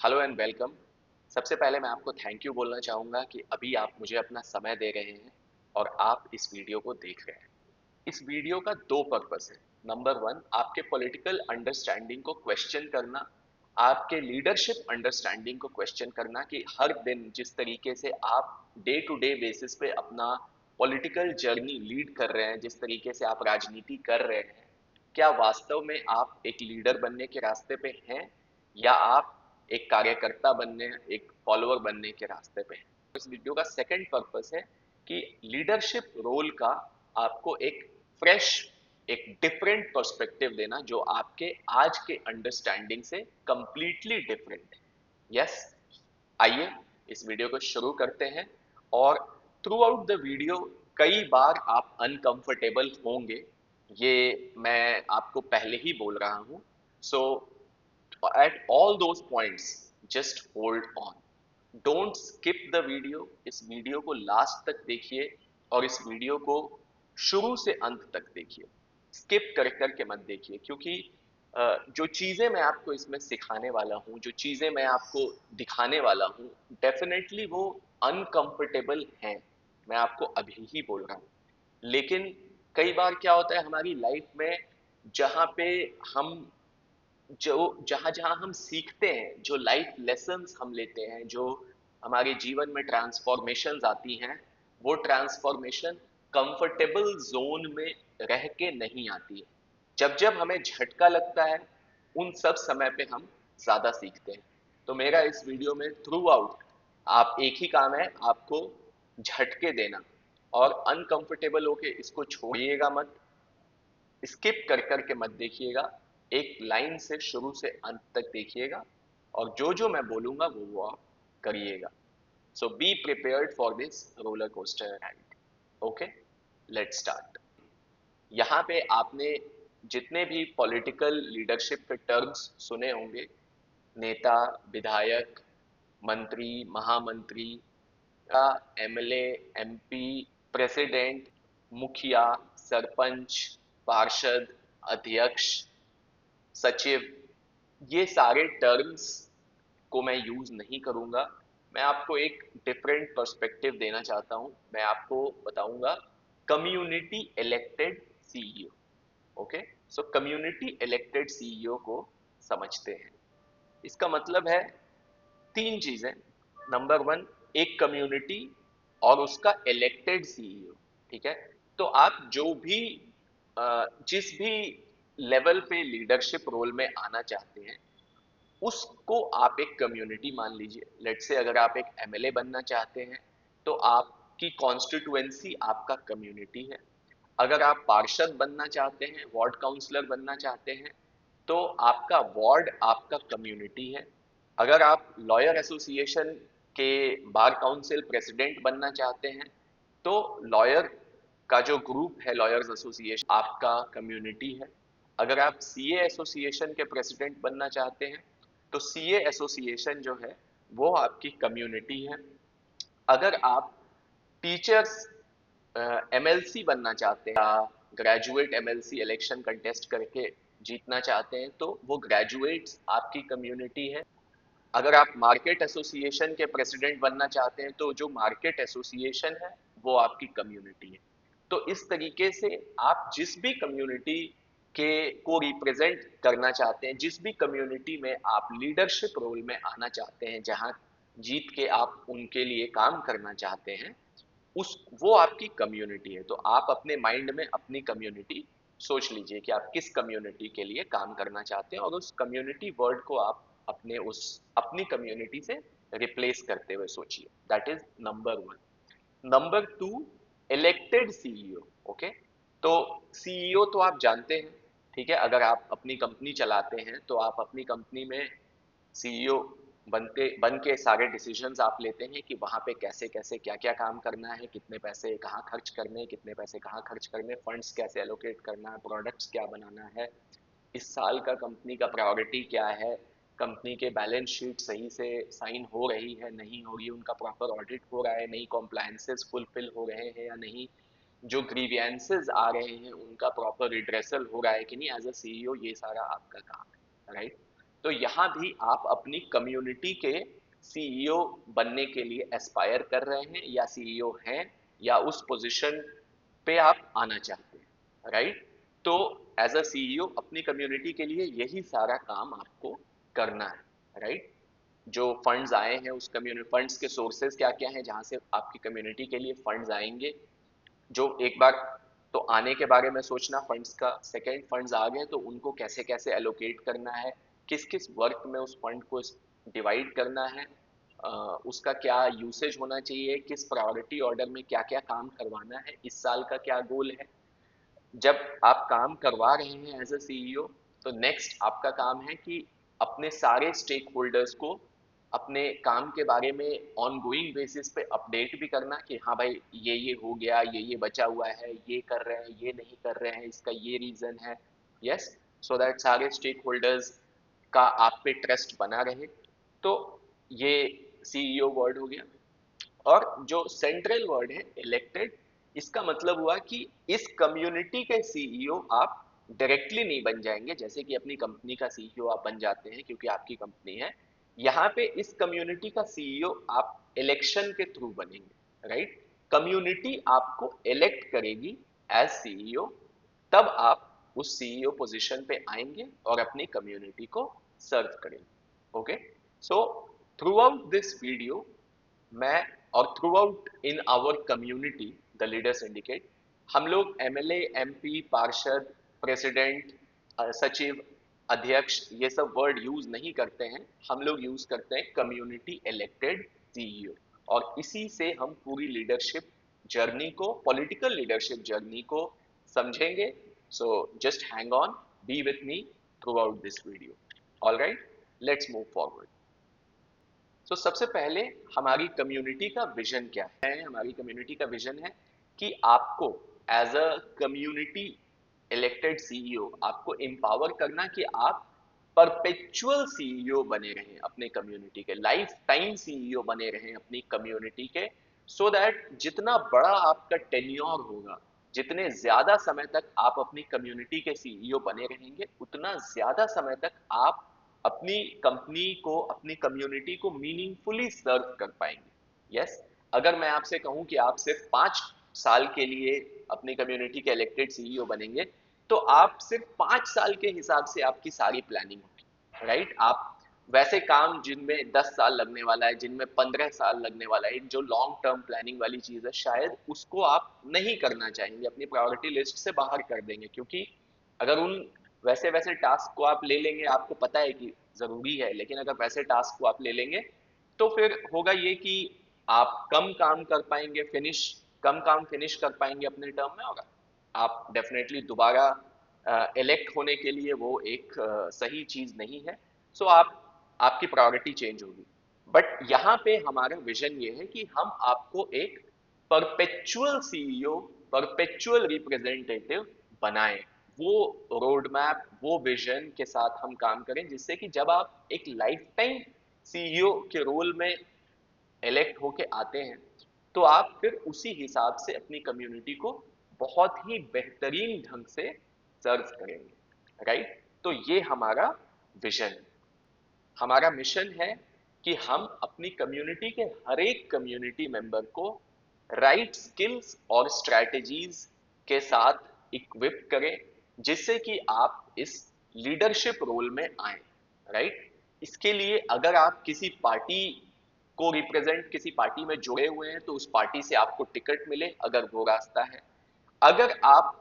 Hello and welcome. सबसे पहले मैं आपको थैंक यू बोलना चाहूँगा कि अभी आप मुझे अपना समय दे रहे हैं और आप इस वीडियो को देख रहे हैं। इस वीडियो का दो पर्पस है। नंबर वन, आपके पॉलिटिकल अंडरस्टैंडिंग को क्वेश्चन करना, आपके लीडरशिप अंडरस्टैंडिंग को क्वेश्चन करना कि हर दिन जिस तरीके से आप डे टू डे बेसिस पे अपना पॉलिटिकल जर्नी लीड कर रहे हैं, जिस तरीके से आप राजनीति कर रहे हैं, क्या वास्तव में आप एक लीडर बनने के रास्ते पे हैं या आप एक कार्यकर्ता बनने, एक फॉलोअर बनने के रास्ते पे हैं। इस वीडियो का सेकंड पर्पस है कि लीडरशिप रोल का आपको एक फ्रेश, एक डिफरेंट पर्सपेक्टिव देना जो आपके आज के अंडरस्टैंडिंग से कंप्लीटली डिफरेंट है। यस, आइए इस वीडियो को शुरू करते हैं। और थ्रू आउट द वीडियो कई बार आप अनकंफर्टेबल होंगे, ये मैं आपको पहले ही बोल रहा हूं। सो at all those points just hold on, don't skip the video। इस वीडियो को लास्ट तक देखिए और इस वीडियो को शुरू से अंत तक देखिए, स्किप कर करके मत देखिए, क्योंकि जो चीजें मैं आपको इसमें सिखाने वाला हूं, जो चीजें मैं आपको दिखाने वाला हूं, डेफिनेटली वो अनकंफर्टेबल हैं। मैं आपको अभी ही बोल रहा हूं। लेकिन कई बार क्या होता है हमारी लाइफ में, जहां पे हम जो जहां जहां हम सीखते हैं, जो लाइफ लेसन्स हम लेते हैं, जो हमारे जीवन में ट्रांसफॉर्मेशंस आती हैं, वो ट्रांसफॉर्मेशन कंफर्टेबल जोन में रह के नहीं आती है। जब जब हमें झटका लगता है, उन सब समय पे हम ज्यादा सीखते हैं। तो मेरा इस वीडियो में थ्रू आउट आप एक ही काम है, आपको झटके देना। और अनकंफर्टेबल होके इसको छोड़िएगा मत, स्किप कर कर के मत देखिएगा, एक लाइन से शुरू से अंत तक देखिएगा और जो जो मैं बोलूंगा वो आप करिएगा। So be prepared for this roller coaster ride. Okay, let's start. यहाँ पे आपने जितने भी पॉलिटिकल लीडरशिप के टर्म्स सुने होंगे, नेता, विधायक, मंत्री, महामंत्री, एमएलए, एमपी, प्रेसिडेंट, मुखिया, सरपंच, पार्षद, अध्यक्ष, सचिव, ये सारे टर्म्स को मैं यूज नहीं करूंगा। मैं आपको एक डिफरेंट पर्सपेक्टिव देना चाहता हूं। मैं आपको बताऊंगा कम्युनिटी इलेक्टेड सीईओ। ओके, सो कम्युनिटी इलेक्टेड सीईओ को समझते हैं। इसका मतलब है तीन चीजें। नंबर वन, एक कम्युनिटी और उसका इलेक्टेड सीईओ। ठीक है, तो आप जो भी जिस भी लेवल पे लीडरशिप रोल में आना चाहते हैं, उसको आप एक कम्युनिटी मान लीजिए। लेट्स से अगर आप एक एमएलए बनना चाहते हैं तो आपकी कॉन्स्टिट्युएंसी आपका कम्युनिटी है। अगर आप पार्षद बनना चाहते हैं, वार्ड काउंसलर बनना चाहते हैं, तो आपका वार्ड आपका कम्युनिटी है। अगर आप लॉयर एसोसिएशन के बार काउंसिल प्रेसिडेंट बनना चाहते हैं, तो लॉयर का जो ग्रुप है, लॉयर्स एसोसिएशन, आपका कम्युनिटी है। अगर आप सीए एसोसिएशन के प्रेसिडेंट बनना चाहते हैं, तो सीए एसोसिएशन जो है वो आपकी कम्युनिटी है। अगर आप टीचर्स एमएलसी बनना चाहते हैं या ग्रेजुएट एमएलसी इलेक्शन कंटेस्ट करके जीतना चाहते हैं, तो वो ग्रेजुएट्स आपकी कम्युनिटी है। अगर आप मार्केट एसोसिएशन के प्रेसिडेंट बनना चाहते हैं, तो जो मार्केट एसोसिएशन है वो आपकी कम्युनिटी है। तो इस तरीके से आप जिस भी कम्युनिटी के को रिप्रेजेंट करना चाहते हैं, जिस भी कम्युनिटी में आप लीडरशिप रोल में आना चाहते हैं, जहां जीत के आप उनके लिए काम करना चाहते हैं, उस वो आपकी कम्युनिटी है। तो आप अपने माइंड में अपनी कम्युनिटी सोच लीजिए कि आप किस कम्युनिटी के लिए काम करना चाहते हैं और उस कम्युनिटी वर्ड को आप अपने उस अपनी कम्युनिटी से रिप्लेस करते हुए सोचिए। That is number one. Number two, elected CEO. Okay, तो सीईओ तो आप जानते हैं। ठीक है, अगर आप अपनी कंपनी चलाते हैं तो आप अपनी कंपनी में सीईओ बनते बन के सारे डिसीजंस आप लेते हैं कि वहां पे कैसे कैसे क्या क्या काम करना है, कितने पैसे कहाँ खर्च करने हैं, कितने पैसे कहाँ खर्च करने, फंड्स कैसे एलोकेट करना है, प्रोडक्ट्स क्या बनाना है, इस साल का कंपनी का प्रायोरिटी क्या है, कंपनी के बैलेंस शीट सही से साइन हो रही है नहीं हो रही है, उनका प्रॉपर ऑडिट हो रहा है नहीं, कॉम्प्लायंसेस फुलफिल हो रहे हैं या नहीं, जो ग्रीवियंसेस आ रहे हैं उनका प्रॉपर रिड्रेसल हो रहा है कि नहीं। एज अ सीईओ ये सारा आपका काम है, राइट। तो यहाँ भी आप अपनी कम्युनिटी के सीईओ बनने के लिए एस्पायर कर रहे हैं या सीईओ हैं या उस पोजीशन पे आप आना चाहते हैं, राइट? तो एज अ सीईओ अपनी कम्युनिटी के लिए यही सारा काम आपको करना है, राइट? जो फंड्स आए हैं उस कम्युनिटी फंड्स के सोर्सेज क्या क्या हैं जहां से आपकी कम्युनिटी के लिए फंड्स आएंगे, जो एक बार तो आने के बारे में सोचना फंड्स का, सेकेंड फंड्स आ गए तो उनको कैसे कैसे एलोकेट करना है, किस किस वर्क में उस फंड को डिवाइड करना है, उसका क्या यूसेज होना चाहिए, किस प्रायोरिटी ऑर्डर में क्या क्या काम करवाना है, इस साल का क्या गोल है। जब आप काम करवा रहे हैं एज अ सीईओ, तो नेक्स्ट आपका काम है कि अपने सारे स्टेक होल्डर्स को अपने काम के बारे में ऑन गोइंग बेसिस पे अपडेट भी करना कि हाँ भाई ये हो गया, ये बचा हुआ है, ये कर रहे हैं, ये नहीं कर रहे हैं, इसका ये रीजन है। यस, सो दैट सारे स्टेक होल्डर्स का आप पे ट्रस्ट बना रहे। तो ये सीईओ वर्ड हो गया। और जो सेंट्रल वर्ड है इलेक्टेड, इसका मतलब हुआ कि इस कम्युनिटी के सीईओ आप डायरेक्टली नहीं बन जाएंगे, जैसे कि अपनी कंपनी का सीईओ आप बन जाते हैं क्योंकि आपकी कंपनी है। यहाँ पे इस कम्युनिटी का सीईओ आप इलेक्शन के थ्रू बनेंगे, राइट? कम्युनिटी आपको इलेक्ट करेगी एज सीईओ, तब आप उस सीईओ पोजीशन पे आएंगे और अपनी कम्युनिटी को सर्व करेंगे। Okay, so throughout this video मैं और throughout in our community the leader syndicate, हम लोग एमएलए, एमपी, पार्षद, प्रेसिडेंट, सचिव, अध्यक्ष ये सब वर्ड यूज नहीं करते हैं। हम लोग यूज करते हैं कम्युनिटी इलेक्टेड सीईओ, और इसी से हम पूरी लीडरशिप जर्नी को, पॉलिटिकल लीडरशिप जर्नी को समझेंगे। So just hang on, B with me through out this video. All right, let's move forward. तो सबसे पहले हमारी कम्युनिटी का विजन क्या है? हमारी कम्युनिटी का विजन है कि आपको as a community elected CEO आपको एम्पावर करना कि आप परपेचुअल सीईओ बने रहें अपने कम्युनिटी के, लाइफ टाइम सीईओ बने रहें अपनी कम्युनिटी के, सो दैट जितना बड़ा आपका टेन्योर होगा, जितने ज्यादा समय तक आप अपनी कम्युनिटी के सीईओ बने रहेंगे, उतना ज्यादा समय तक आप अपनी कंपनी को, अपनी कम्युनिटी को मीनिंगफुली सर्व कर पाएंगे। यस, अगर मैं आपसे कहूं कि आप सिर्फ 5 साल के लिए अपनी कम्युनिटी के इलेक्टेड सीईओ बनेंगे, तो आप सिर्फ 5 साल के हिसाब से आपकी सारी प्लानिंग होगी, राइट? आप वैसे काम जिनमें 10 साल लगने वाला है, जिनमें 15 साल लगने वाला है, जो लॉन्ग टर्म प्लानिंग वाली चीज है, शायद उसको आप नहीं करना चाहेंगे, अपनी प्रायोरिटी लिस्ट से बाहर कर देंगे। क्योंकि अगर उन वैसे वैसे टास्क को आप ले लेंगे, आपको पता है कि जरूरी है, लेकिन अगर वैसे टास्क को आप ले लेंगे तो फिर होगा ये कि आप कम काम कर पाएंगे, कम काम फिनिश कर पाएंगे अपने टर्म में, और आप डेफिनेटली दोबारा इलेक्ट होने के लिए वो एक सही चीज नहीं है। सो आपकी प्रायोरिटी चेंज होगी। बट यहाँ पे हमारा विजन ये है कि हम आपको एक परपेचुअल सीईओ, परपेचुअल रिप्रेजेंटेटिव बनाएं। वो रोड मैप, वो विजन के साथ हम काम करें, जिससे कि जब आप एक लाइफ टाइम सीईओ के रोल में इलेक्ट होके आते हैं, तो आप फिर उसी हिसाब से अपनी कम्युनिटी को बहुत ही बेहतरीन ढंग से सर्व करेंगे, राइट? तो ये हमारा विजन है। हमारा मिशन है कि हम अपनी कम्युनिटी के हर एक कम्युनिटी मेंबर को राइट स्किल्स और स्ट्रैटेजीज के साथ इक्विप करें, जिससे कि आप इस लीडरशिप रोल में आए, राइट? इसके लिए अगर आप किसी पार्टी को रिप्रेजेंट, किसी पार्टी में जुड़े हुए हैं, तो उस पार्टी से आपको टिकट मिले, अगर वो रास्ता है। अगर आप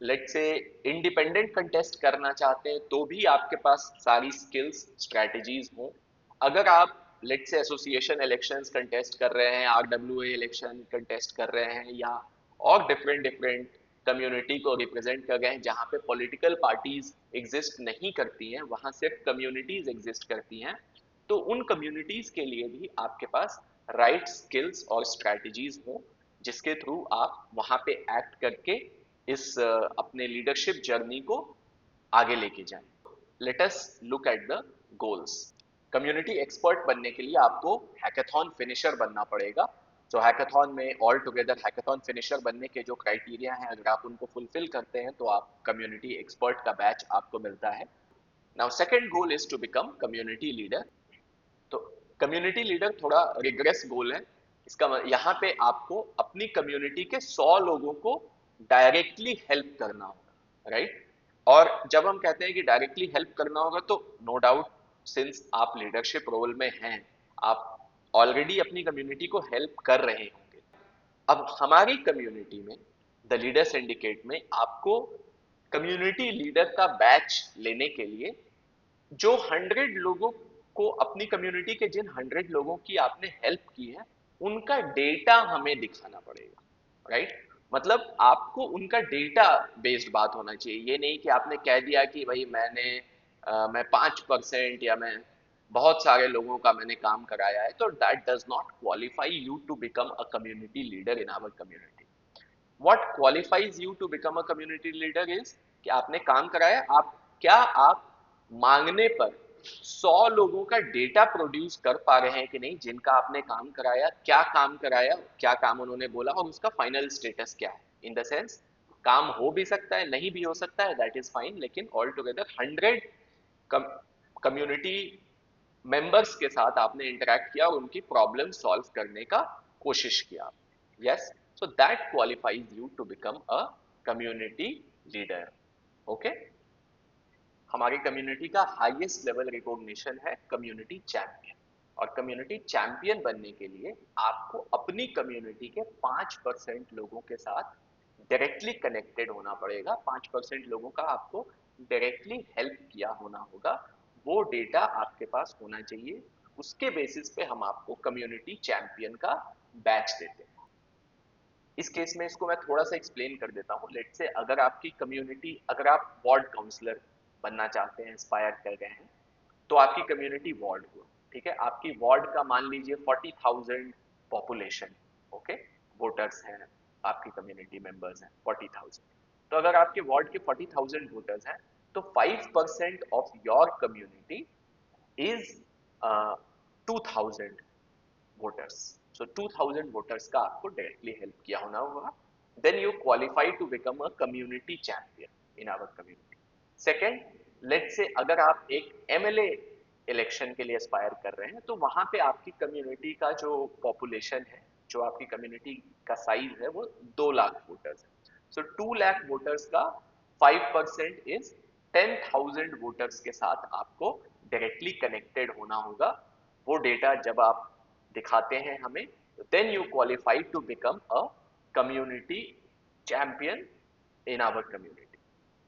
लेट से इंडिपेंडेंट कंटेस्ट करना चाहते हैं, तो भी आपके पास सारी स्किल्स स्ट्रैटेजीज हो। अगर आप लेट से एसोसिएशन इलेक्शंस कंटेस्ट कर रहे हैं, आरडब्ल्यूए इलेक्शन कंटेस्ट कर रहे हैं, या और डिफरेंट डिफरेंट कम्युनिटी को रिप्रेजेंट कर रहे हैं जहां पे पॉलिटिकल पार्टीज एग्जिस्ट नहीं करती हैं, वहां सिर्फ कम्युनिटीज एग्जिस्ट करती हैं, तो उन कम्युनिटीज के लिए भी आपके पास राइट स्किल्स और स्ट्रैटेजीज हो, जिसके थ्रू आप वहां पे एक्ट करके इस अपने लीडरशिप जर्नी को आगे लेके जाएं। Let us look at the goals. Community expert बनने के लिए आपको हैकाथॉन फिनिशर बनना पड़ेगा। तो हैकाथॉन में ऑल टुगेदर हैकाथॉन फिनिशर बनने के जो क्राइटेरिया हैं, अगर आप उनको फुलफिल करते हैं तो आप कम्युनिटी एक्सपर्ट का बैच आपको मिलता है। Now second goal is to become community leader. तो कम्युनिटी लीडर थोड़ा रिग्रेस गोल है। यहाँ पे आपको अपनी कम्युनिटी के 100 लोगों को डायरेक्टली हेल्प करना होगा, राइट। और जब हम कहते हैं कि डायरेक्टली हेल्प करना होगा तो नो डाउट, सिंस आप लीडरशिप रोल में हैं, आप ऑलरेडी अपनी कम्युनिटी को हेल्प कर रहे होंगे। अब हमारी कम्युनिटी में, द लीडर सिंडिकेट में, आपको कम्युनिटी लीडर का बैच लेने के लिए जो 100 लोगों को, अपनी कम्युनिटी के जिन 100 लोगों की आपने हेल्प की है, उनका डेटा हमें दिखाना पड़ेगा, राइट। मतलब आपको उनका डेटा बेस्ड बात होना चाहिए। ये नहीं कि आपने कह दिया कि भाई मैं 5% या मैं बहुत सारे लोगों का मैंने काम कराया है, तो that does not qualify you to become a community leader in our community. What qualifies you to become a community leader is कि आपने काम कराया, आप मांगने पर 100 लोगों का डेटा प्रोड्यूस कर पा रहे हैं कि नहीं, जिनका आपने काम कराया, क्या काम कराया, क्या काम उन्होंने बोला और उसका फाइनल स्टेटस क्या है। इन द सेंस, काम हो भी सकता है, नहीं भी हो सकता है, दैट इज फाइन, लेकिन ऑल टुगेदर 100 कम्युनिटी मेंबर्स के साथ आपने इंटरेक्ट किया और उनकी प्रॉब्लम सॉल्व करने का कोशिश किया। Yes, so that qualifies you to become a community leader. Okay. हमारी कम्युनिटी का हाईएस्ट लेवल रिकॉग्निशन है कम्युनिटी चैंपियन। और कम्युनिटी चैंपियन बनने के लिए आपको अपनी कम्युनिटी के 5% लोगों के साथ डायरेक्टली कनेक्टेड होना पड़ेगा। 5% लोगों का आपको डायरेक्टली हेल्प किया होना होगा। वो डेटा आपके पास होना चाहिए। उसके बेसिस पे हम आपको कम्युनिटी चैंपियन का बैच देते हैं। इस केस में इसको मैं थोड़ा सा एक्सप्लेन कर देता हूँ। लेट से अगर आपकी कम्युनिटी, अगर आप वार्ड काउंसलर बनना चाहते हैं, इंस्पायर कर गए हैं, तो आपकी कम्युनिटी वार्ड हो, ठीक है। आपकी वार्ड का मान लीजिए 40,000 पॉपुलेशन, ओके, वोटर्स हैं, आपकी कम्युनिटी मेंबर्स हैं 40,000। तो अगर आपके वार्ड के 40,000 वोटर्स हैं, तो 5% of your community is 2,000 voters. सो 2,000 वोटर्स का आपको डायरेक्टली हेल्प किया होना होगा। Then you qualify to become a community champion in our community. Second, let say अगर आप एक एमएलए इलेक्शन के लिए एस्पायर कर रहे हैं, तो वहां पे आपकी कम्युनिटी का जो पॉपुलेशन है, जो आपकी कम्युनिटी का साइज है, वो 2 लाख वोटर्स है। सो 2 लाख वोटर्स का 5% इज 10,000 वोटर्स के साथ आपको डायरेक्टली कनेक्टेड होना होगा। वो डेटा जब आप दिखाते हैं हमें, then you qualify to become a community champion in our community.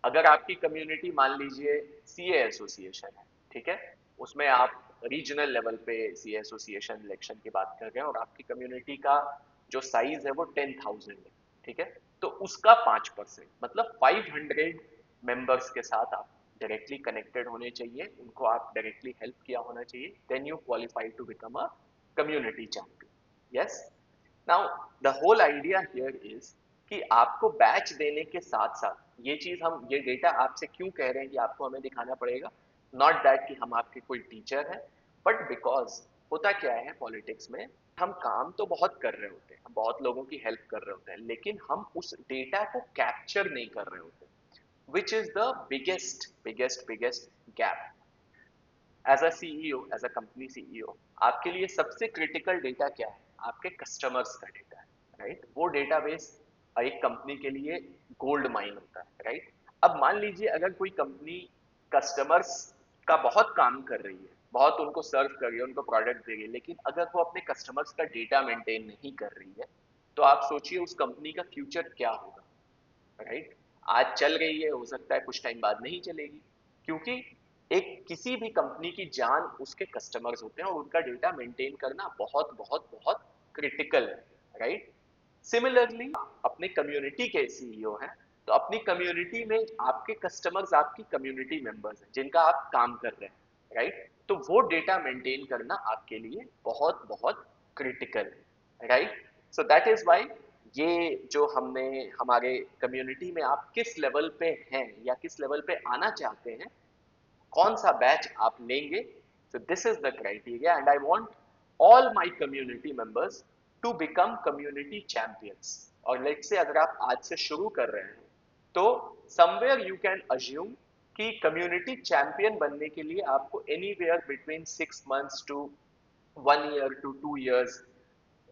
अगर आपकी कम्युनिटी मान लीजिए सीए एसोसिएशन है, ठीक है, उसमें आप रीजनल लेवल पे सीए एसोसिएशन इलेक्शन की बात कर रहे हैं और आपकी कम्युनिटी का जो साइज है वो 10,000 है, ठीक है, तो उसका 5%, मतलब 500 मेंबर्स के साथ आप डायरेक्टली कनेक्टेड होने चाहिए, उनको आप डायरेक्टली हेल्प किया होना चाहिए। Then you qualify to become a community champion. Yes. Now the whole idea here is कि आपको बैच देने के साथ साथ ये चीज, हम ये डेटा आपसे क्यों कह रहे हैं कि आपको हमें दिखाना पड़ेगा, नॉट दैट कि हम आपके कोई टीचर हैं, बट बिकॉज होता क्या है पॉलिटिक्स में, हम काम तो बहुत कर रहे होते हैं, हम बहुत लोगों की हेल्प कर रहे होते हैं, लेकिन हम उस डेटा को कैप्चर नहीं कर रहे होते, which is the biggest gap. As a CEO, as a company CEO, आपके लिए सबसे क्रिटिकल डेटा क्या है? आपके कस्टमर्स का डेटा है, राइट। वो डेटाबेस एक कंपनी के लिए गोल्ड माइन होता है, राइट। अब मान लीजिए अगर कोई कंपनी कस्टमर्स का बहुत काम कर रही है, बहुत उनको सर्व कर रही है, उनको प्रोडक्ट दे रही है, लेकिन अगर वो अपने कस्टमर्स का डेटा मेंटेन नहीं कर रही है, तो आप सोचिए उस कंपनी का फ्यूचर क्या होगा, राइट। आज चल रही है, हो सकता है कुछ टाइम बाद नहीं चलेगी, क्योंकि एक किसी भी कंपनी की जान उसके कस्टमर्स होते हैं और उनका डेटा मेंटेन करना बहुत बहुत बहुत क्रिटिकल है, राइट। सिमिलरली अपने कम्युनिटी के सीईओ हैं, तो अपनी कम्युनिटी में आपके कस्टमर्स आपकी कम्युनिटी मेंबर्स हैं जिनका आप काम कर रहे हैं, राइट। तो वो डेटा मेंटेन करना आपके लिए बहुत बहुत क्रिटिकल है, right. So that is why ये जो हमने हमारे कम्युनिटी में आप किस लेवल पे हैं या किस लेवल पे आना चाहते हैं, कौन सा बैच आप लेंगे, so this is the criteria and I want all my community members to become community champions। और लेट्स से अगर आप आज से शुरू कर रहे हैं, तो somewhere you can assume कि कम्युनिटी चैंपियन बनने के लिए आपको anywhere between 6 months to 1 year to 2 years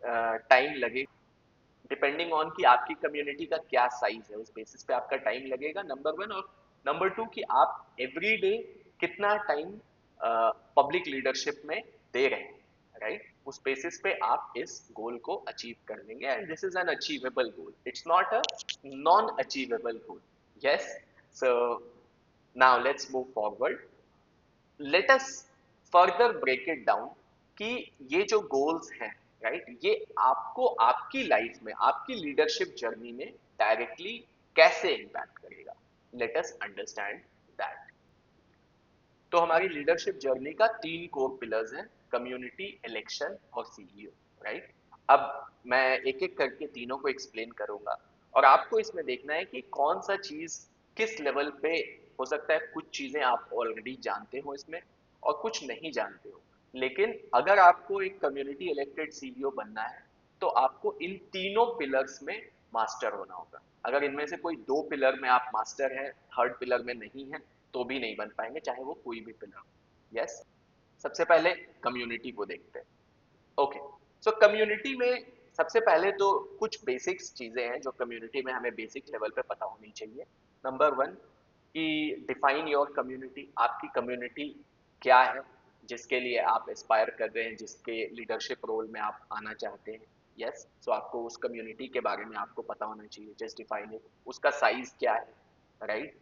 time लगे, डिपेंडिंग ऑन कि आपकी कम्युनिटी का क्या साइज है, उस बेसिस पे आपका टाइम लगेगा, नंबर वन। और नंबर टू कि आप एवरी डे कितना टाइम पब्लिक लीडरशिप में दे रहे हैं, राइट? उस बेसिस पे आप इस गोल को अचीव कर लेंगे, and this is an achievable goal, it's not a non achievable goal. Yes, so now let's move forward, let us further break it down कि ये जो गोल्स हैं, राइट, ये आपको आपकी लाइफ में, आपकी लीडरशिप जर्नी में डायरेक्टली कैसे इम्पैक्ट करेगा। Let us understand that. तो हमारी लीडरशिप जर्नी का 3 कोर पिलर्स हैं, कम्युनिटी, इलेक्शन और सीईओ, राइट? अब मैं एक एक करके तीनों को एक्सप्लेन करूंगा, और आपको इसमें देखना है कि कौन सा चीज किस लेवल पे हो सकता है। कुछ चीजें आप ऑलरेडी जानते हो इसमें, और कुछ नहीं जानते हो, लेकिन अगर आपको एक कम्युनिटी इलेक्टेड सीईओ बनना है तो आपको इन तीनों पिलर्स में मास्टर होना होगा। अगर इनमें से कोई 2 पिलर में आप मास्टर हैं, थर्ड पिलर में नहीं है, तो भी नहीं बन पाएंगे, चाहे वो कोई भी पिलर हो। यस, सबसे पहले कम्युनिटी को देखते हैं। ओके, सो कम्युनिटी में सबसे पहले तो कुछ बेसिक्स चीजें हैं जो कम्युनिटी में हमें बेसिक लेवल पे पता होनी चाहिए। नंबर वन कि डिफाइन योर कम्युनिटी, आपकी कम्युनिटी क्या है जिसके लिए आप एस्पायर कर रहे हैं, जिसके लीडरशिप रोल में आप आना चाहते हैं। यस, सो आपको उस कम्युनिटी के बारे में आपको पता होना चाहिए, जस्ट डिफाइन इट। उसका साइज क्या है, राइट?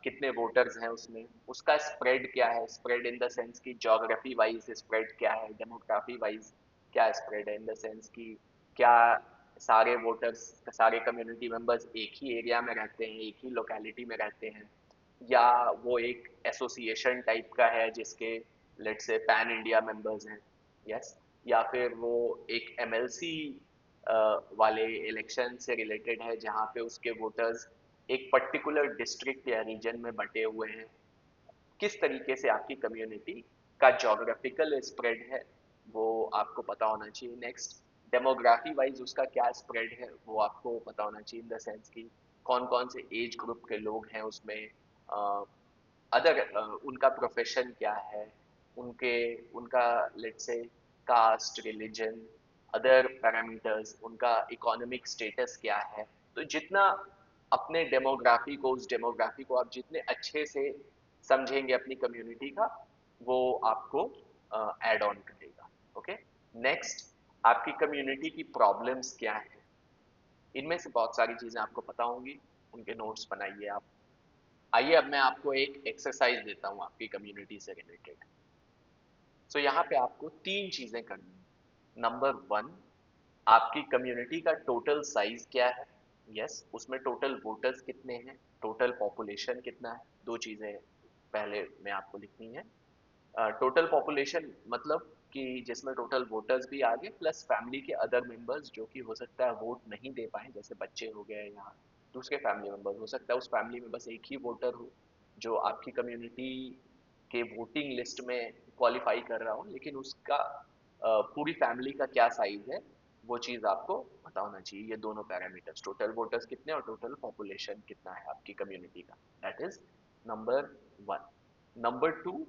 कितने वोटर्स हैं उसमें, उसका स्प्रेड क्या है, स्प्रेड इन द सेंस की जोग्राफी वाइज स्प्रेड क्या है, डेमोग्राफी वाइज क्या स्प्रेड है, इन द सेंस की क्या सारे वोटर्स, सारे कम्युनिटी मेंबर्स एक ही एरिया में रहते हैं, एक ही लोकेलिटी में रहते हैं, या वो एक एसोसिएशन टाइप का है जिसके लेट से पैन इंडिया मेंबर्स हैं। यस, या फिर वो एक एमएलसी वाले इलेक्शन से रिलेटेड है जहाँ पे उसके वोटर्स एक पर्टिकुलर डिस्ट्रिक्ट या रीजन में बटे हुए हैं। किस तरीके से आपकी कम्युनिटी का जोग्राफिकल स्प्रेड है वो आपको पता होना चाहिए। नेक्स्ट, डेमोग्राफी वाइज उसका क्या स्प्रेड है वो आपको पता होना चाहिए, इन द सेंस की कौन कौन से एज ग्रुप के लोग हैं उसमें, अदर उनका प्रोफेशन क्या है, उनके उनका let's say caste, religion, other parameters, उनका इकोनॉमिक स्टेटस क्या है। तो जितना अपने डेमोग्राफी को, उस डेमोग्राफी को आप जितने अच्छे से समझेंगे अपनी कम्युनिटी का, वो आपको ऐड ऑन करेगा। ओके, नेक्स्ट, आपकी कम्युनिटी की प्रॉब्लम्स क्या है। इनमें से बहुत सारी चीजें आपको पता होंगी, उनके नोट्स बनाइए आप। आइए अब मैं आपको एक एक्सरसाइज देता हूँ आपकी कम्युनिटी से रिलेटेड। सो यहाँ पे आपको 3 चीजें करनी है। नंबर वन, आपकी कम्युनिटी का टोटल साइज क्या है। यस, उसमें टोटल वोटर्स कितने हैं, टोटल पॉपुलेशन कितना है। 2 चीजें पहले में आपको लिखनी है। टोटल पॉपुलेशन मतलब कि जिसमें टोटल वोटर्स भी आ गए प्लस फैमिली के अदर मेंबर्स जो कि हो सकता है वोट नहीं दे पाए, जैसे बच्चे हो गए या दूसरे फैमिली मेंबर्स, हो सकता है उस फैमिली में बस एक ही वोटर हो जो आपकी कम्युनिटी के वोटिंग लिस्ट में क्वालिफाई कर रहा हो, लेकिन उसका पूरी फैमिली का क्या साइज है वो चीज़ आपको पता होना चाहिए। ये दोनों पैरामीटर्स, टोटल वोटर्स कितने और टोटल पॉपुलेशन कितना है आपकी कम्युनिटी का, that is number one. Number two,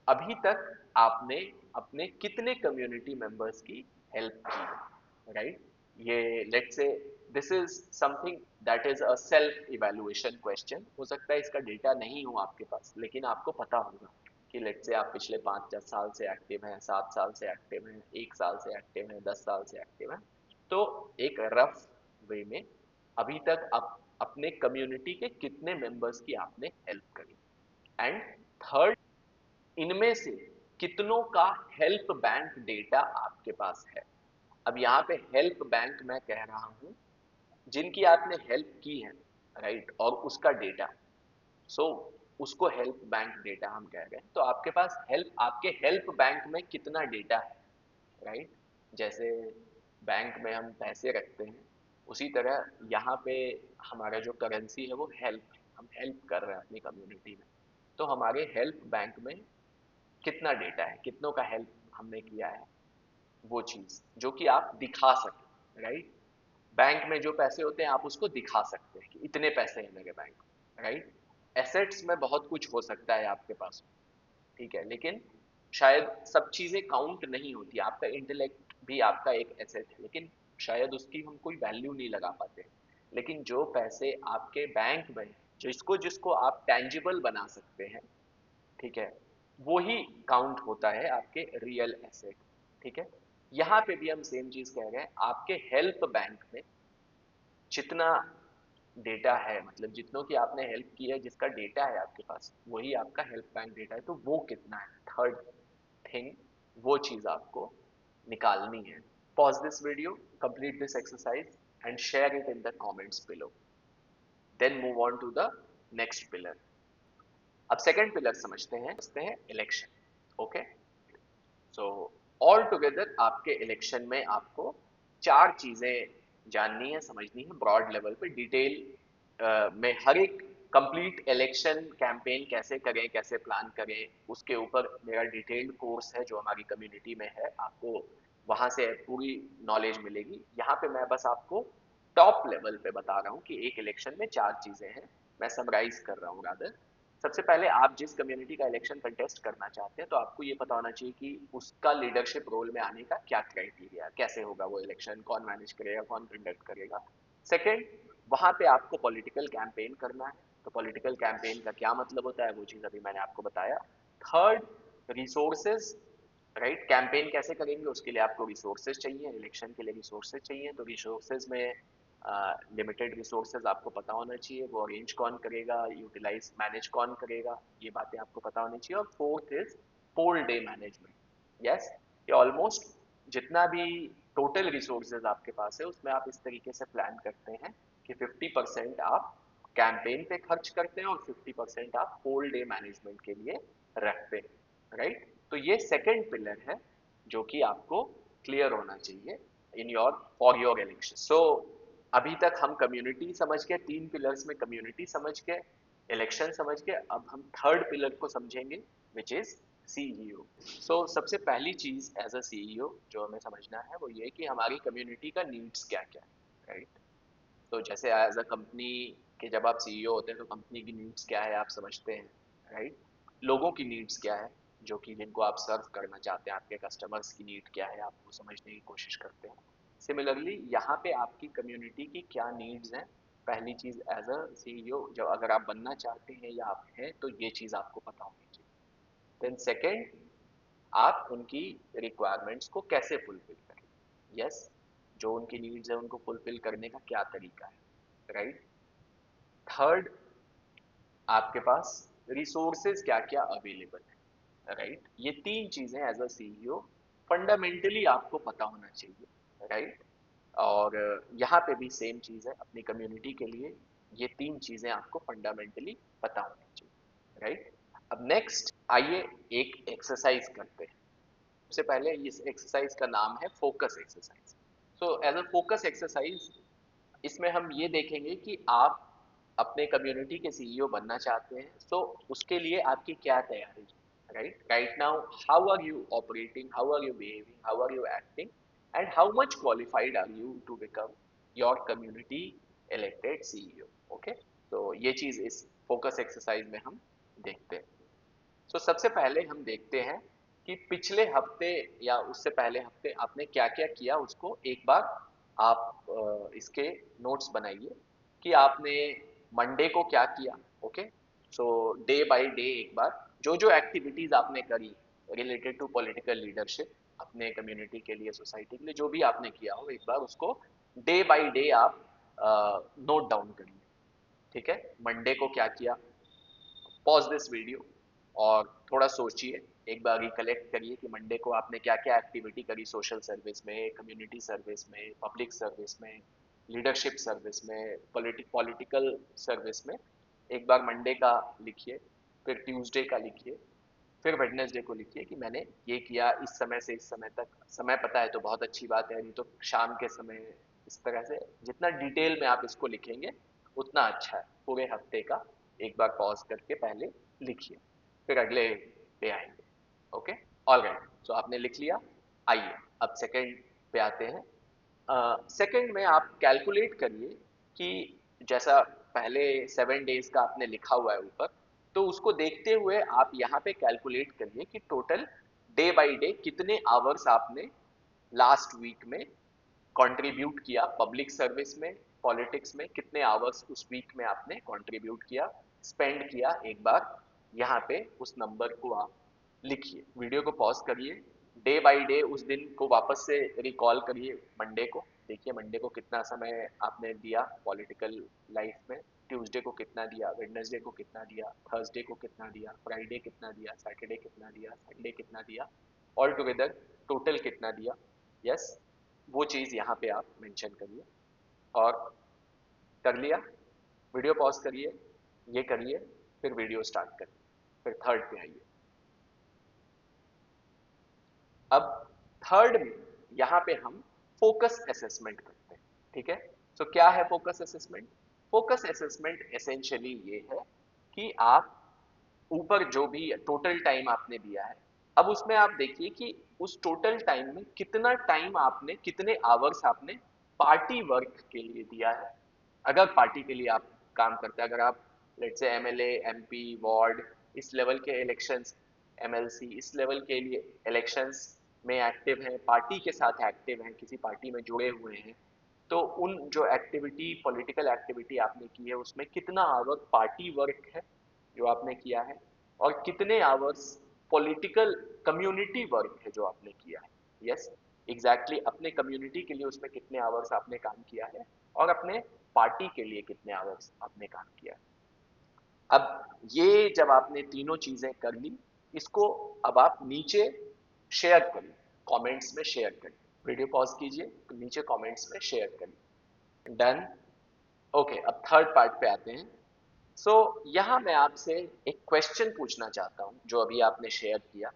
अभी तक आपने अपने कितने कम्युनिटी मेंबर्स की हेल्प की, राइट? ये let's say this is something that is a self evaluation question. हो सकता है इसका डेटा नहीं हो आपके पास, लेकिन आपको पता होगा कि लेट्स से आप पिछले 5-10 साल से एक्टिव हैं, 7 साल से एक्टिव हैं, 1 साल से एक्टिव हैं, 10 साल से एक्टिव हैं। तो एक रफ वे में अभी तक आप अपने कम्युनिटी के कितने मेंबर्स की आपने हेल्प करी। एंड थर्ड, इनमें से कितनों का हेल्प बैंक डेटा आपके पास है। अब यहाँ पे हेल्प बैंक मैं कह रहा हूं जिनकी आपने हेल्प की है, राइट, और उसका डेटा। सो उसको हेल्प बैंक डेटा हम कह रहे हैं। तो आपके पास हेल्प, आपके हेल्प बैंक में कितना डेटा है, राइट? जैसे बैंक में हम पैसे रखते हैं, उसी तरह यहाँ पे हमारा जो करेंसी है वो हेल्प है, हम हेल्प कर रहे हैं अपनी कम्युनिटी में। तो हमारे हेल्प बैंक में कितना डेटा है, कितनों का हेल्प हमने किया है, वो चीज जो कि आप दिखा सके, राइट? बैंक में जो पैसे होते हैं आप उसको दिखा सकते हैं कि इतने पैसे हैं मेरे बैंक में, राइट? एसेट्स में बहुत कुछ हो सकता है आपके पास, ठीक है, लेकिन शायद सब चीजें काउंट नहीं होती। आपका इंटेलेक्ट भी आपका एक एसेट है, लेकिन शायद उसकी हम कोई वैल्यू नहीं लगा पाते। लेकिन जो पैसे आपके बैंक में, जिसको जिसको आप टेंजिबल बना सकते हैं, ठीक है, वो ही काउंट होता है आपके रियल एसेट। ठीक है, यहाँ पे भी हम सेम चीज कह रहे हैं। आपके हेल्प बैंक में जितना डेटा है, मतलब जितनों की आपने हेल्प की है, जिसका डेटा है आपके पास, वही आपका हेल्प बैंक डेटा है, तो वो कितना है, थर्ड थिंग, वो चीज आपको निकालनी है। Pause this video, complete this exercise and share it in the comments below, then move on to the next pillar. अब सेकंड पिलर समझते हैं election. Okay, so all together आपके इलेक्शन में आपको चार चीजें जाननी है, समझनी है ब्रॉड लेवल पे। डिटेल में हर एक कंप्लीट इलेक्शन कैंपेन कैसे करें, कैसे प्लान करें, उसके ऊपर मेरा डिटेल्ड कोर्स है जो हमारी कम्युनिटी में है। आपको वहां से पूरी नॉलेज मिलेगी। यहाँ पे मैं बस आपको टॉप लेवल पे बता रहा हूँ कि एक इलेक्शन में चार चीजें हैं। मैं समराइज कर रहा हूँ रादर। सबसे पहले, आप जिस कम्युनिटी का इलेक्शन कंटेस्ट करना चाहते हैं, तो आपको ये पता होना चाहिए कि उसका लीडरशिप रोल में आने का क्या क्राइटेरिया, कैसे होगा वो इलेक्शन, कौन मैनेज करेगा, कौन कंडक्ट करेगा। सेकंड, वहां पे आपको पॉलिटिकल कैंपेन करना है, तो पॉलिटिकल कैंपेन का क्या मतलब होता है, वो चीज अभी मैंने आपको बताया। थर्ड, रिसोर्सेज, राइट, कैंपेन कैसे करेंगे उसके लिए आपको रिसोर्सेज चाहिए, इलेक्शन के लिए रिसोर्सेज चाहिए। तो रिसोर्सेज में लिमिटेड रिसोर्सेज आपको पता होना चाहिए, वो अरेंज कौन करेगा, यूटिलाइज मैनेज कौन करेगा, ये बातें आपको पता होनी चाहिए। और fourth is poll day management. Yes, ये ऑलमोस्ट जितना भी टोटल रिसोर्सेज आपके पास है, उसमें आप इस तरीके से प्लान करते हैं कि 50% आप कैंपेन पे खर्च करते हैं और 50% आप पोल डे मैनेजमेंट के लिए रखते हैं, राइट। तो ये सेकंड पिलर है जो कि आपको क्लियर होना चाहिए in your for your election. So अभी तक हम कम्युनिटी समझ के, तीन पिलर्स में कम्युनिटी समझ के, इलेक्शन समझ के, अब हम थर्ड पिलर को समझेंगे, विच इज सीईओ। सो सबसे पहली चीज एज अ सीईओ जो हमें समझना है वो ये कि हमारी कम्युनिटी का नीड्स क्या क्या है, राइट। तो जैसे एज अ कंपनी के जब आप सीईओ होते हैं तो कंपनी की नीड्स क्या है आप समझते हैं, राइट। लोगों की नीड्स क्या है जो कि जिनको आप सर्व करना चाहते हैं, आपके कस्टमर्स की नीड क्या है, आप वो समझने की कोशिश करते हैं। सिमिलरली यहाँ पे आपकी कम्युनिटी की क्या नीड्स हैं, पहली चीज एज अ सीईओ जब अगर आप बनना चाहते हैं या आप हैं, तो ये चीज आपको पता होनी चाहिए। देन सेकेंड, आप उनकी रिक्वायरमेंट्स को कैसे फुलफिल करें। यस, जो उनकी नीड्स है उनको फुलफिल करने का क्या तरीका है, राइट। थर्ड, आपके पास रिसोर्सेज क्या क्या अवेलेबल है, राइट। ये तीन चीजें एज अ सीईओ फंडामेंटली आपको पता होना चाहिए, राइट। और यहाँ पे भी सेम चीज है अपनी कम्युनिटी के लिए, ये तीन चीजें आपको फंडामेंटली पता होनी चाहिए, राइट। अब नेक्स्ट आइए एक एक्सरसाइज करते हैं। सबसे पहले इस एक्सरसाइज का नाम है focus exercise. So as a focus exercise, इसमें हम ये देखेंगे कि आप अपने कम्युनिटी के सीईओ बनना चाहते हैं, तो उसके लिए आपकी क्या तैयारी है, right. Right now, how are you operating, how are you behaving, how are you acting, and how much qualified are you to become your community elected CEO. Okay, तो ये चीज इस फोकस एक्सरसाइज में हम देखते हैं। तो सबसे पहले हम देखते हैं कि पिछले हफ्ते या उससे पहले हफ्ते आपने क्या क्या किया, उसको एक बार आप इसके नोट्स बनाइए कि आपने मंडे को क्या किया। Okay, so day by day एक बार जो जो एक्टिविटीज आपने करी रिलेटेड टू पॉलिटिकल लीडरशिप, अपने कम्युनिटी के लिए, सोसाइटी के लिए, जो भी आपने किया हो, एक बार उसको डे बाय डे आप नोट डाउन करिए। ठीक है, मंडे को क्या किया, पॉज दिस वीडियो और थोड़ा सोचिए, एक बार रिकलेक्ट करिए कि मंडे को आपने क्या क्या एक्टिविटी करी, सोशल सर्विस में, कम्युनिटी सर्विस में, पब्लिक सर्विस में, लीडरशिप सर्विस में, पॉलिटिकल सर्विस में। एक बार मंडे का लिखिए, फिर ट्यूसडे का लिखिए, फिर वेडनेसडे को लिखिए कि मैंने ये किया इस समय से इस समय तक। समय पता है तो बहुत अच्छी बात है, नहीं तो शाम के समय। इस तरह से जितना डिटेल में आप इसको लिखेंगे उतना अच्छा है। पूरे हफ्ते का एक बार पॉज करके पहले लिखिए, फिर अगले पे आएंगे। ओके, ऑल राइट, सो आपने लिख लिया। आइए अब सेकंड पे आते हैं। सेकंड में आप कैलकुलेट करिए कि जैसा पहले 7 डेज का आपने लिखा हुआ है ऊपर, तो उसको देखते हुए आप यहाँ पे कैलकुलेट करिए कि टोटल डे बाय डे कितने आवर्स आपने लास्ट वीक में कंट्रीब्यूट किया पब्लिक सर्विस में, पॉलिटिक्स में, कितने आवर्स उस वीक में आपने कंट्रीब्यूट किया, स्पेंड किया। एक बार यहाँ पे उस नंबर को आप लिखिए, वीडियो को पॉज करिए, डे बाय डे उस दिन को वापस से रिकॉल करिए। मंडे को देखिए, मंडे को कितना समय आपने दिया पॉलिटिकल लाइफ में, ट्यूसडे को कितना दिया, वेडनेसडे को कितना दिया, थर्सडे को कितना दिया, फ्राइडे कितना दिया, सैटरडे कितना दिया, संडे कितना दिया, ऑल टुगेदर टोटल कितना दिया। यस, वो चीज़ यहाँ पे आप मेंशन करिए। और कर लिया, वीडियो पॉज करिए, ये करिए, फिर वीडियो स्टार्ट करिए, फिर थर्ड पे आइए। अब थर्ड में यहाँ पे हम फोकस असेसमेंट करते हैं, ठीक है। सो क्या है focus assessment? Focus assessment essentially ये है कि आप ऊपर जो भी टोटल टाइम आपने दिया है, अब उसमें आप देखिए कि उस टोटल टाइम में कितना टाइम आपने, कितने आवर्स आपने पार्टी वर्क के लिए दिया है। अगर पार्टी के लिए आप काम करते हैं, अगर आप let's say MLA, MP, ward, इस लेवल के इलेक्शंस, एमएलसी, इस लेवल के लिए इलेक्शंस में एक्टिव हैं, पार्टी के साथ एक्टिव हैं, किसी पार्टी में जुड़े हुए हैं, तो उन जो एक्टिविटी, पॉलिटिकल एक्टिविटी आपने की है, उसमें कितना आवर पार्टी वर्क है जो आपने किया है, और कितने आवर्स पॉलिटिकल कम्युनिटी वर्क है जो आपने किया है। यस, एग्जैक्टली अपने कम्युनिटी के लिए उसमें कितने आवर्स आपने काम किया है, और अपने पार्टी के लिए कितने आवर्स आपने काम किया है। अब ये जब आपने तीनों चीजें कर ली, इसको अब आप नीचे शेयर करिए, कमेंट्स में शेयर करिए। वीडियो पॉज कीजिए, तो नीचे कमेंट्स में शेयर करिए। डन। ओके, अब थर्ड पार्ट पे आते हैं। सो यहाँ मैं आपसे एक क्वेश्चन पूछना चाहता हूँ जो अभी आपने शेयर किया।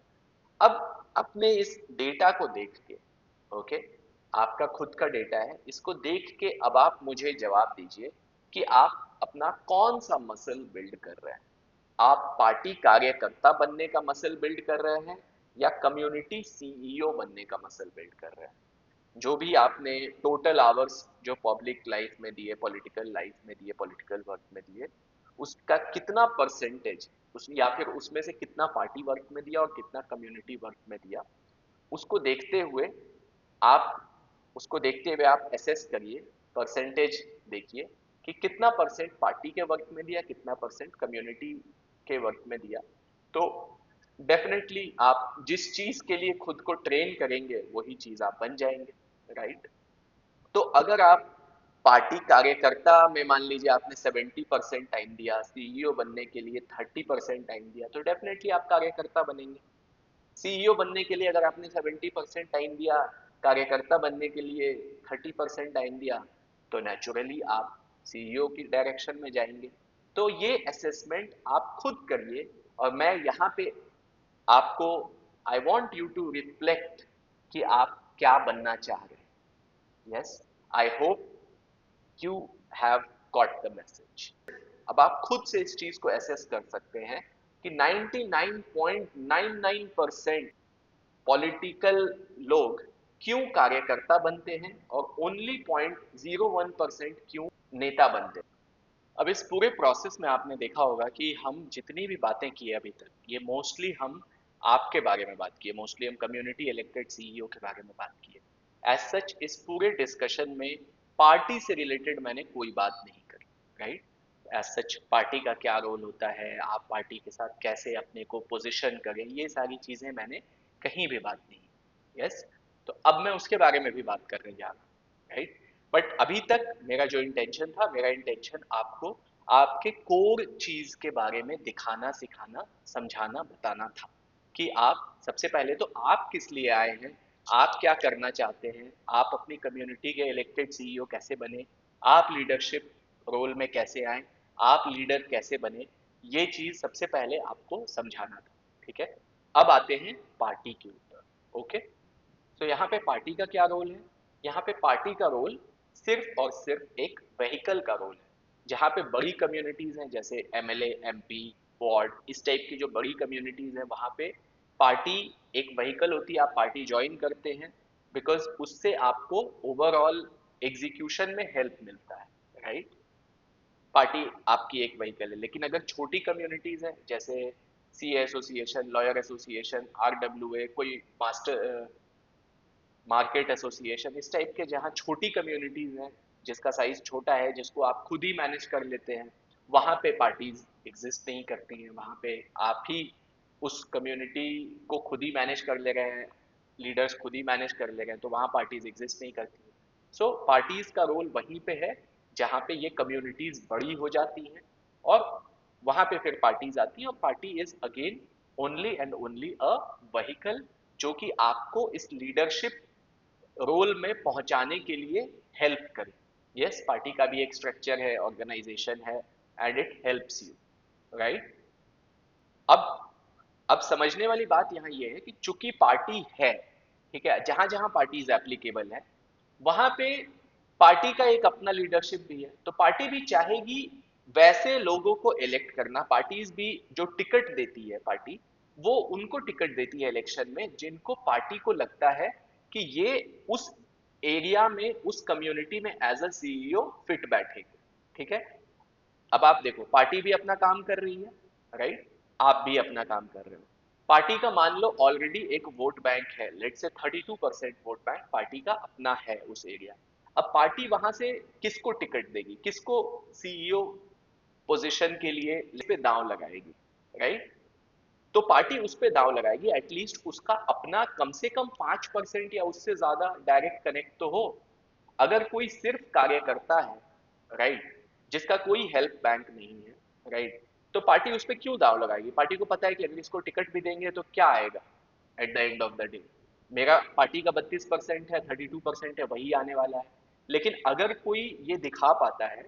अब अपने इस डेटा को देख के, ओके, आपका खुद का डेटा है, इसको देख के अब आप मुझे जवाब दीजिए कि आप अपना कौन सा मसल बिल्ड कर रहे हैं। आप पार्टी कार्यकर्ता बनने का मसल बिल्ड कर रहे हैं, या कम्युनिटी सीईओ बनने का मसल बिल्ड कर रहे हैं। जो भी आपने टोटल आवर्स जो पब्लिक लाइफ में दिए, पॉलिटिकल लाइफ में दिए, पॉलिटिकल वर्क में दिए, उसका कितना परसेंटेज उस, या फिर उसमें से कितना पार्टी वर्क में दिया और कितना कम्युनिटी वर्क में दिया, उसको देखते हुए आप, उसको देखते हुए आप एसेस करिए, परसेंटेज देखिए कि कितना परसेंट पार्टी के वर्क में दिया, कितना परसेंट कम्युनिटी के वर्क में दिया। तो डेफिनेटली आप जिस चीज के लिए खुद को ट्रेन करेंगे वही चीज आप बन जाएंगे, राइट। तो अगर आप पार्टी कार्यकर्ता में मान लीजिए आपने 70% टाइम दिया, सीईओ बनने के लिए 30% टाइम दिया, तो डेफिनेटली आप कार्यकर्ता बनेंगे। सीईओ बनने के लिए अगर आपने 70% टाइम दिया, कार्यकर्ता बनने के लिए 30% टाइम दिया, तो नेचुरली आप सीईओ की डायरेक्शन में जाएंगे। तो ये असेसमेंट आप खुद करिए, और मैं यहाँ पे आपको, I want you to reflect कि आप क्या बनना चाह रहे हैं। Yes, I hope you have got the message. अब आप खुद से इस चीज को एसेस कर सकते हैं कि 99.99% पॉलिटिकल लोग क्यों कार्यकर्ता बनते हैं, और ओनली 0.01% क्यों नेता बनते हैं। अब इस पूरे प्रोसेस में आपने देखा होगा कि हम जितनी भी बातें की है अभी तक, ये मोस्टली हम आपके बारे में बात की है, मोस्टली हम कम्युनिटी इलेक्टेड सीईओ के बारे में बात की है। एज सच इस पूरे डिस्कशन में पार्टी से रिलेटेड मैंने कोई बात नहीं करी, राइट। एज सच पार्टी का क्या रोल होता है, आप पार्टी के साथ कैसे अपने को पोजिशन करें, ये सारी चीजें मैंने कहीं भी बात नहीं। यस, तो अब मैं उसके बारे में भी बात करने जा रहा हूँ, राइट। बट अभी तक मेरा जो इंटेंशन था, मेरा इंटेंशन आपको आपके कोर चीज के बारे में दिखाना, सिखाना, समझाना, बताना था कि आप सबसे पहले तो आप किस लिए आए हैं, आप क्या करना चाहते हैं, आप अपनी कम्युनिटी के इलेक्टेड सीईओ कैसे बने, आप लीडरशिप रोल में कैसे आए, आप लीडर कैसे बने, ये चीज सबसे पहले आपको समझाना था, ठीक है। अब आते हैं पार्टी के ऊपर। ओके, तो यहाँ पे पार्टी का क्या रोल है? यहाँ पे पार्टी का रोल सिर्फ और सिर्फ एक व्हीकल का रोल है। जहाँ पे बड़ी कम्युनिटीज हैं, जैसे एमएलए, एमपी, वार्ड, इस टाइप की जो बड़ी कम्युनिटीज हैं, वहाँ पे पार्टी एक व्हीकल होती है। आप पार्टी ज्वाइन करते हैं बिकॉज उससे आपको ओवरऑल एग्जीक्यूशन में हेल्प मिलता है, राइट। पार्टी आपकी एक व्हीकल है। लेकिन अगर छोटी कम्युनिटीज हैं, जैसे सी एसोसिएशन, लॉयर एसोसिएशन, RWA, कोई मास्टर मार्केट एसोसिएशन, इस टाइप के जहाँ छोटी कम्युनिटीज हैं, जिसका साइज छोटा है, जिसको आप खुद ही मैनेज कर लेते हैं, वहाँ पे पार्टीज एग्जिस्ट नहीं करती हैं। वहाँ पे आप ही उस कम्युनिटी को खुद ही मैनेज कर ले रहे हैं, लीडर्स खुद ही मैनेज कर ले रहे हैं, तो वहाँ पार्टीज एग्जिस्ट नहीं करती हैं। सो पार्टीज का रोल वहीं पे है जहाँ पे ये कम्युनिटीज बड़ी हो जाती हैं, और वहाँ पे फिर पार्टीज आती हैं, और party is again only and only a vehicle, जो कि आपको इस लीडरशिप रोल में पहुंचाने के लिए हेल्प करे। यस, पार्टी का भी एक स्ट्रक्चर है, ऑर्गेनाइजेशन है, and it helps you, right. अब अब समझने वाली बात यहाँ ये है कि चूंकि पार्टी है, ठीक है, जहां जहां पार्टीज एप्लीकेबल है, वहां पे पार्टी का एक अपना लीडरशिप भी है, तो पार्टी भी चाहेगी वैसे लोगों को इलेक्ट करना। पार्टीज भी जो टिकट देती है पार्टी, वो उनको टिकट देती है इलेक्शन में जिनको पार्टी को लगता है कि ये उस एरिया में, उस कम्युनिटी में एज अ सीईओ फिट बैठेंगे, ठीक है। अब आप देखो, पार्टी भी अपना काम कर रही है, राइट, आप भी अपना काम कर रहे हो। पार्टी का मान लो ऑलरेडी एक वोट बैंक है, लेट से 32% वोट बैंक पार्टी का अपना है उस एरिया। अब पार्टी वहां से किसको टिकट देगी, किसको सीईओ पोजीशन के लिए इस पे दांव लगाएगी, राइट। तो पार्टी उस पे दांव लगाएगी, एटलीस्ट उसका अपना कम से कम 5% या उससे ज्यादा डायरेक्ट कनेक्ट तो हो। अगर कोई सिर्फ कार्य करता है, राइट, जिसका कोई हेल्प बैंक नहीं है, राइट, तो पार्टी उस पर क्यों दाव लगाएगी। पार्टी को पता है कि अगर इसको टिकट भी देंगे तो क्या आएगा at the end of the day. मेरा पार्टी का 32% है, 32% है, वही आने वाला है। लेकिन अगर कोई ये दिखा पाता है,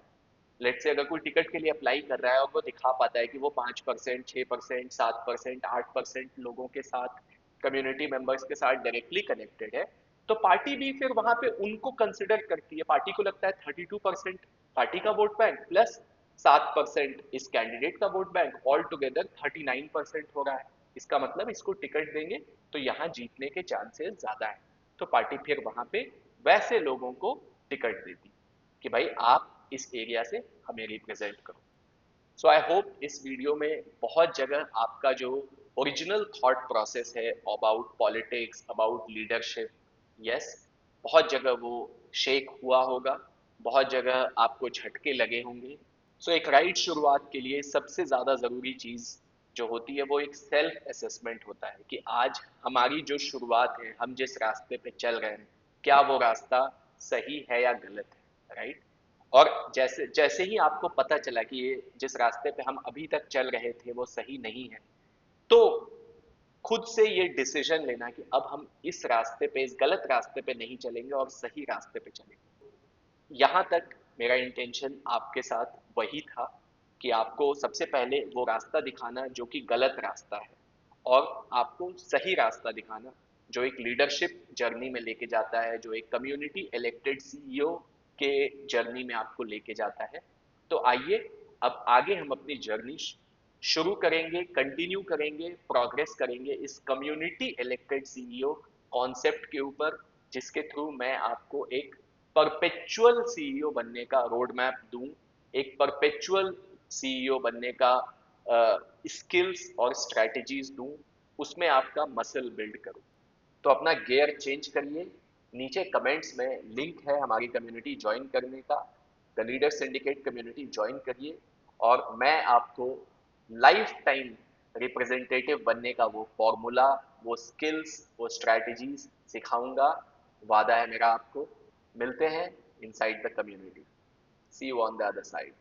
लेट से अगर कोई टिकट के लिए अप्लाई कर रहा है और वो दिखा पाता है कि वो 5%, 6%, 7%, 8% लोगों के साथ, कम्युनिटी मेंबर्स के साथ डायरेक्टली कनेक्टेड है, तो पार्टी भी फिर वहां पे उनको कंसिडर करती है। पार्टी को लगता है 32% पार्टी का वोट बैंक प्लस 7% इस कैंडिडेट का वोट बैंक, ऑल टुगेदर 39% हो रहा है। इसका मतलब इसको टिकट देंगे तो यहाँ जीतने के चांसेस ज्यादा है। तो पार्टी फिर वहां पे वैसे लोगों को टिकट देती कि भाई आप इस एरिया से हमें रिप्रेजेंट करो। सो आई होप इस वीडियो में बहुत जगह आपका जो ओरिजिनल थॉट प्रोसेस है about politics, about leadership, yes, बहुत जगह वो शेक हुआ होगा, बहुत जगह आपको झटके लगे होंगे। सो एक राइट शुरुआत के लिए सबसे ज़्यादा ज़रूरी चीज़ जो होती है वो एक सेल्फ असेसमेंट होता है कि आज हमारी जो शुरुआत है, हम जिस रास्ते पे चल रहे हैं, क्या वो रास्ता सही है या गलत है, राइट। और जैसे जैसे ही आपको पता चला कि ये जिस रास्ते पे हम अभी तक चल रहे थे वो सही नहीं है, तो खुद से ये डिसीजन लेना कि अब हम इस रास्ते पे, इस गलत रास्ते पे नहीं चलेंगे और सही रास्ते पे चलेंगे। यहाँ तक मेरा इंटेंशन आपके साथ वही था कि आपको सबसे पहले वो रास्ता दिखाना जो कि गलत रास्ता है, और आपको सही रास्ता दिखाना जो एक लीडरशिप जर्नी में लेके जाता है, जो एक कम्युनिटी इलेक्टेड सीईओ के जर्नी में आपको लेके जाता है। तो आइए अब आगे हम अपनी जर्नी शुरू करेंगे, कंटिन्यू करेंगे, प्रोग्रेस करेंगे इस कम्युनिटी इलेक्टेड सीईओ कॉन्सेप्ट के ऊपर, जिसके थ्रू मैं आपको एक परपेचुअल सीईओ बनने का रोड मैप दूं, एक परपेचुअल सीईओ बनने का स्किल्स और स्ट्रैटेजीज दूं, उसमें आपका मसल बिल्ड करूं। तो अपना गियर चेंज करिए। नीचे कमेंट्स में लिंक है हमारी कम्युनिटी ज्वाइन करने का, the leader syndicate community join करिए, और मैं आपको लाइफ टाइम रिप्रेजेंटेटिव बनने का वो फॉर्मूला, वो स्किल्स, वो स्ट्रैटेजीज सिखाऊंगा। वादा है मेरा आपको। मिलते हैं inside the community. See you on the other side.